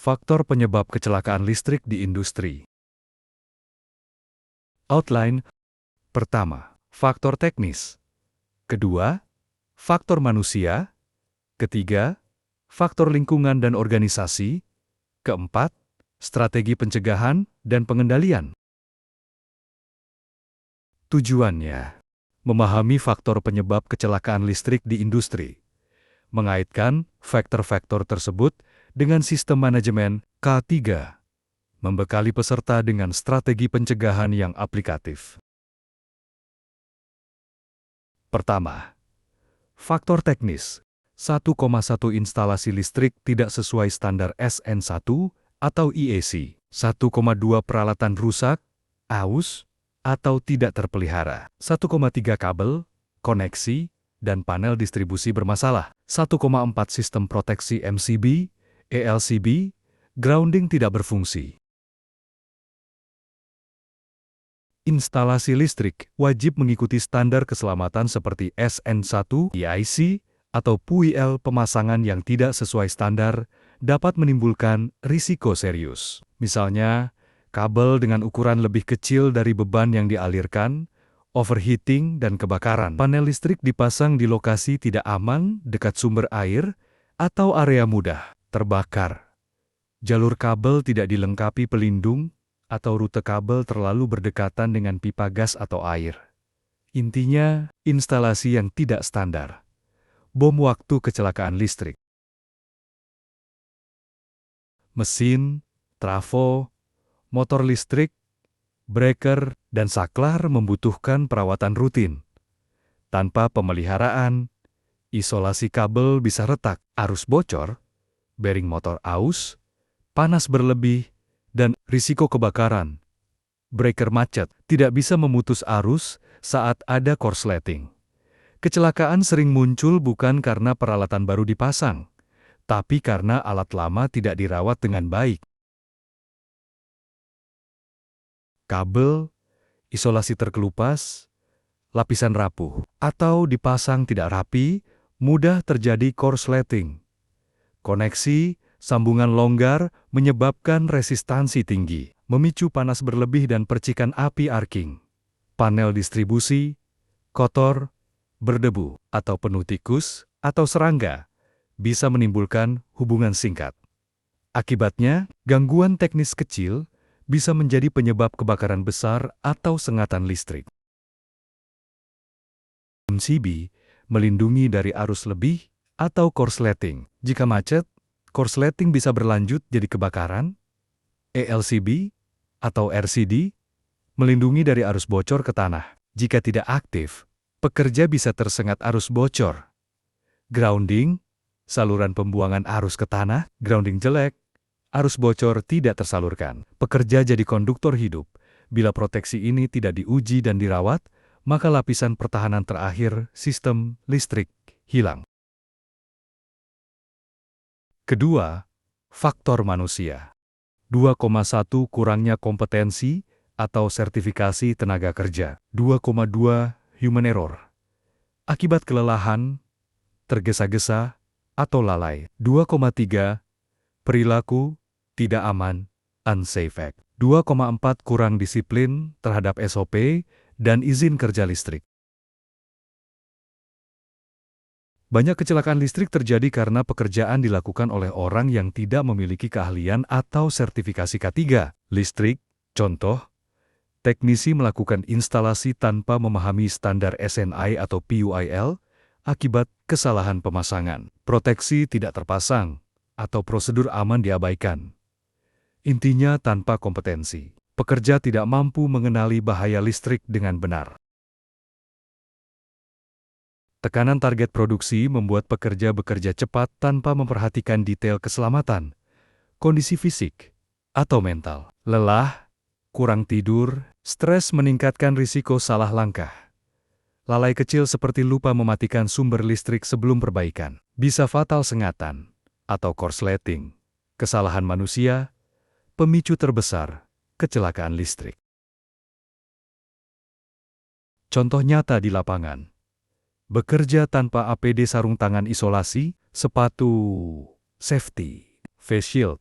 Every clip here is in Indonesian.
Faktor penyebab kecelakaan listrik di industri. Outline. Pertama, faktor teknis. Kedua, faktor manusia. Ketiga, faktor lingkungan dan organisasi. Keempat, strategi pencegahan dan pengendalian. Tujuannya, memahami faktor penyebab kecelakaan listrik di industri, mengaitkan faktor-faktor tersebut dengan sistem manajemen K3, membekali peserta dengan strategi pencegahan yang aplikatif. Pertama, faktor teknis. 1,1 instalasi listrik tidak sesuai standar SN1 atau IEC. 1,2 peralatan rusak, aus, atau tidak terpelihara. 1,3 kabel, koneksi, dan panel distribusi bermasalah. 1,4 sistem proteksi MCB, ELCB, grounding tidak berfungsi. Instalasi listrik wajib mengikuti standar keselamatan seperti SN1, IEC, atau PUIL. Pemasangan yang tidak sesuai standar dapat menimbulkan risiko serius. Misalnya, kabel dengan ukuran lebih kecil dari beban yang dialirkan, overheating, dan kebakaran. Panel listrik dipasang di lokasi tidak aman, dekat sumber air, atau area mudah terbakar. Jalur kabel tidak dilengkapi pelindung, atau rute kabel terlalu berdekatan dengan pipa gas atau air. Intinya, instalasi yang tidak standar. Bom waktu kecelakaan listrik. Mesin, trafo, motor listrik, breaker, dan saklar membutuhkan perawatan rutin. Tanpa pemeliharaan, isolasi kabel bisa retak, arus bocor, bearing motor aus, panas berlebih, dan risiko kebakaran. Breaker macet, tidak bisa memutus arus saat ada korsleting. Kecelakaan sering muncul bukan karena peralatan baru dipasang, tapi karena alat lama tidak dirawat dengan baik. Kabel, isolasi terkelupas, lapisan rapuh, atau dipasang tidak rapi, mudah terjadi korsleting. Koneksi, sambungan longgar menyebabkan resistansi tinggi, memicu panas berlebih dan percikan api arcing. Panel distribusi, kotor, berdebu, atau penuh tikus, atau serangga, bisa menimbulkan hubungan singkat. Akibatnya, gangguan teknis kecil bisa menjadi penyebab kebakaran besar atau sengatan listrik. MCB melindungi dari arus lebih atau korsleting. Jika macet, korsleting bisa berlanjut jadi kebakaran. ELCB atau RCD melindungi dari arus bocor ke tanah. Jika tidak aktif, pekerja bisa tersengat arus bocor. Grounding, saluran pembuangan arus ke tanah. Grounding jelek, arus bocor tidak tersalurkan. Pekerja jadi konduktor hidup. Bila proteksi ini tidak diuji dan dirawat, maka lapisan pertahanan terakhir sistem listrik hilang. Kedua, faktor manusia. 2,1 kurangnya kompetensi atau sertifikasi tenaga kerja. 2,2 human error. Akibat kelelahan, tergesa-gesa, atau lalai. 2,3 perilaku tidak aman, unsafe act. 2,4 kurang disiplin terhadap SOP dan izin kerja listrik. Banyak kecelakaan listrik terjadi karena pekerjaan dilakukan oleh orang yang tidak memiliki keahlian atau sertifikasi K3. Listrik, contoh, teknisi melakukan instalasi tanpa memahami standar SNI atau PUIL akibat kesalahan pemasangan. Proteksi tidak terpasang atau prosedur aman diabaikan. Intinya tanpa kompetensi. Pekerja tidak mampu mengenali bahaya listrik dengan benar. Tekanan target produksi membuat pekerja bekerja cepat tanpa memperhatikan detail keselamatan, kondisi fisik, atau mental. Lelah, kurang tidur, stres meningkatkan risiko salah langkah. Lalai kecil seperti lupa mematikan sumber listrik sebelum perbaikan. Bisa fatal sengatan atau korsleting. Kesalahan manusia, pemicu terbesar kecelakaan listrik. Contoh nyata di lapangan. Bekerja tanpa APD sarung tangan isolasi, sepatu safety, face shield,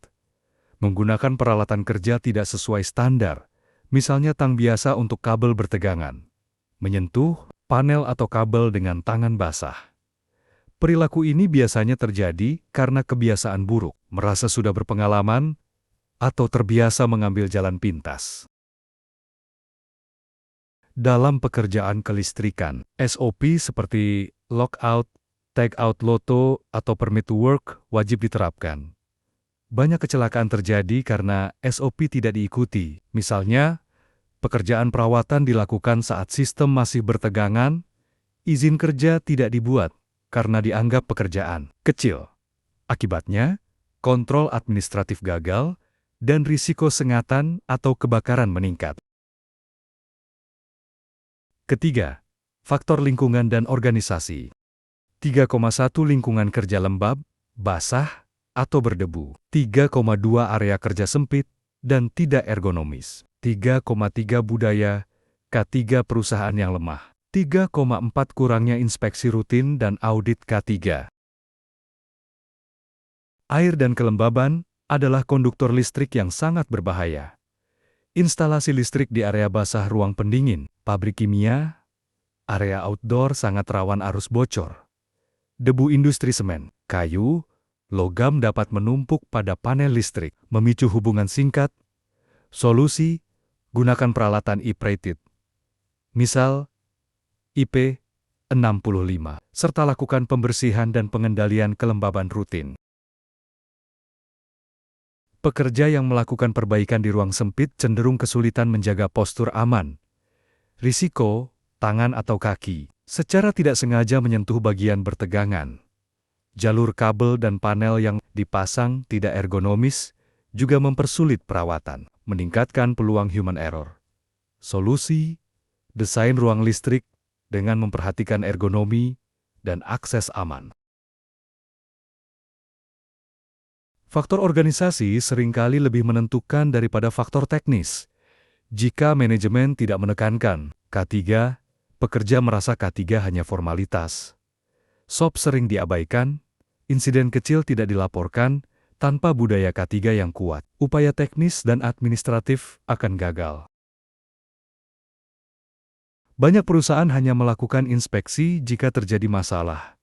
Menggunakan peralatan kerja tidak sesuai standar, misalnya tang biasa untuk kabel bertegangan. Menyentuh panel atau kabel dengan tangan basah. Perilaku ini biasanya terjadi karena kebiasaan buruk, merasa sudah berpengalaman, atau terbiasa mengambil jalan pintas. Dalam pekerjaan kelistrikan, SOP seperti lockout, tagout loto, atau permit to work wajib diterapkan. Banyak kecelakaan terjadi karena SOP tidak diikuti. Misalnya, pekerjaan perawatan dilakukan saat sistem masih bertegangan, izin kerja tidak dibuat karena dianggap pekerjaan kecil. Akibatnya, kontrol administratif gagal dan risiko sengatan atau kebakaran meningkat. Ketiga, faktor lingkungan dan organisasi. 3,1 lingkungan kerja lembab, basah, atau berdebu. 3,2 area kerja sempit dan tidak ergonomis. 3,3 budaya, K3 perusahaan yang lemah. 3,4 kurangnya inspeksi rutin dan audit K3. Air dan kelembaban adalah konduktor listrik yang sangat berbahaya. Instalasi listrik di area basah ruang pendingin, pabrik kimia, area outdoor sangat rawan arus bocor. Debu industri semen, kayu, logam dapat menumpuk pada panel listrik, memicu hubungan singkat. Solusi, gunakan peralatan IP-rated. Misal, IP65, serta lakukan pembersihan dan pengendalian kelembaban rutin. Pekerja yang melakukan perbaikan di ruang sempit cenderung kesulitan menjaga postur aman. Risiko, tangan atau kaki, secara tidak sengaja menyentuh bagian bertegangan. Jalur kabel dan panel yang dipasang tidak ergonomis juga mempersulit perawatan, meningkatkan peluang human error. Solusi, desain ruang listrik dengan memperhatikan ergonomi dan akses aman. Faktor organisasi seringkali lebih menentukan daripada faktor teknis. Jika manajemen tidak menekankan K3, pekerja merasa K3 hanya formalitas. SOP sering diabaikan, insiden kecil tidak dilaporkan, tanpa budaya K3 yang kuat. Upaya teknis dan administratif akan gagal. Banyak perusahaan hanya melakukan inspeksi jika terjadi masalah.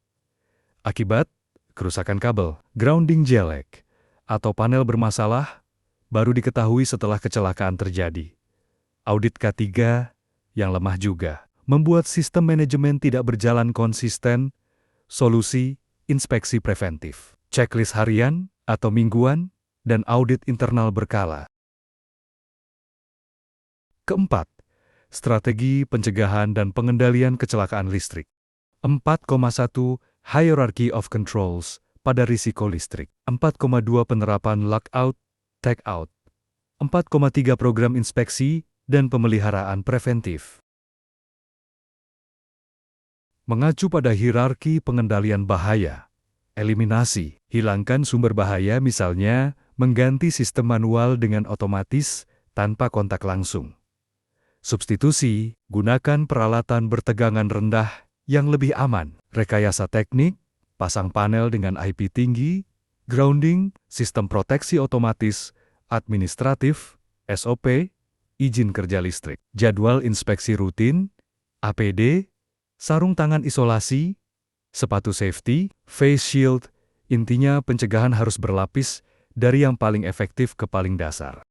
Akibat, kerusakan kabel, grounding jelek, atau panel bermasalah, baru diketahui setelah kecelakaan terjadi. Audit K3 yang lemah juga membuat sistem manajemen tidak berjalan konsisten. Solusi, inspeksi preventif, checklist harian atau mingguan, dan audit internal berkala. Keempat, strategi pencegahan dan pengendalian kecelakaan listrik. 4,1 Hierarchy of Controls pada risiko listrik. 4,2 penerapan lockout, tagout. 4,3 program inspeksi dan pemeliharaan preventif. Mengacu pada hierarki pengendalian bahaya. Eliminasi, hilangkan sumber bahaya misalnya mengganti sistem manual dengan otomatis tanpa kontak langsung. Substitusi, gunakan peralatan bertegangan rendah yang lebih aman. Rekayasa teknik, pasang panel dengan IP tinggi, grounding, sistem proteksi otomatis, administratif, SOP, izin kerja listrik. Jadwal inspeksi rutin, APD, sarung tangan isolasi, sepatu safety, face shield, intinya pencegahan harus berlapis dari yang paling efektif ke paling dasar.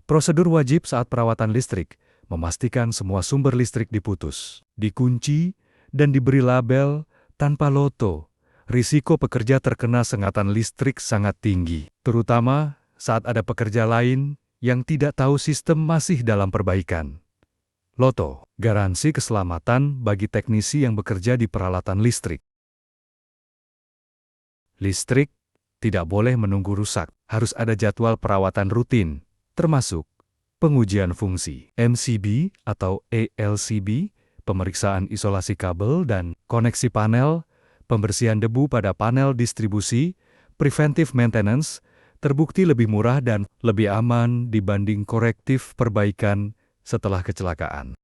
Prosedur wajib saat perawatan listrik, memastikan semua sumber listrik diputus, dikunci, dan diberi label tanpa loto. Risiko pekerja terkena sengatan listrik sangat tinggi, terutama saat ada pekerja lain yang tidak tahu sistem masih dalam perbaikan. Loto, garansi keselamatan bagi teknisi yang bekerja di peralatan listrik. Listrik tidak boleh menunggu rusak, harus ada jadwal perawatan rutin, termasuk pengujian fungsi, MCB atau ALCB, pemeriksaan isolasi kabel dan koneksi panel, pembersihan debu pada panel distribusi, preventive maintenance, terbukti lebih murah dan lebih aman dibanding korektif perbaikan setelah kecelakaan.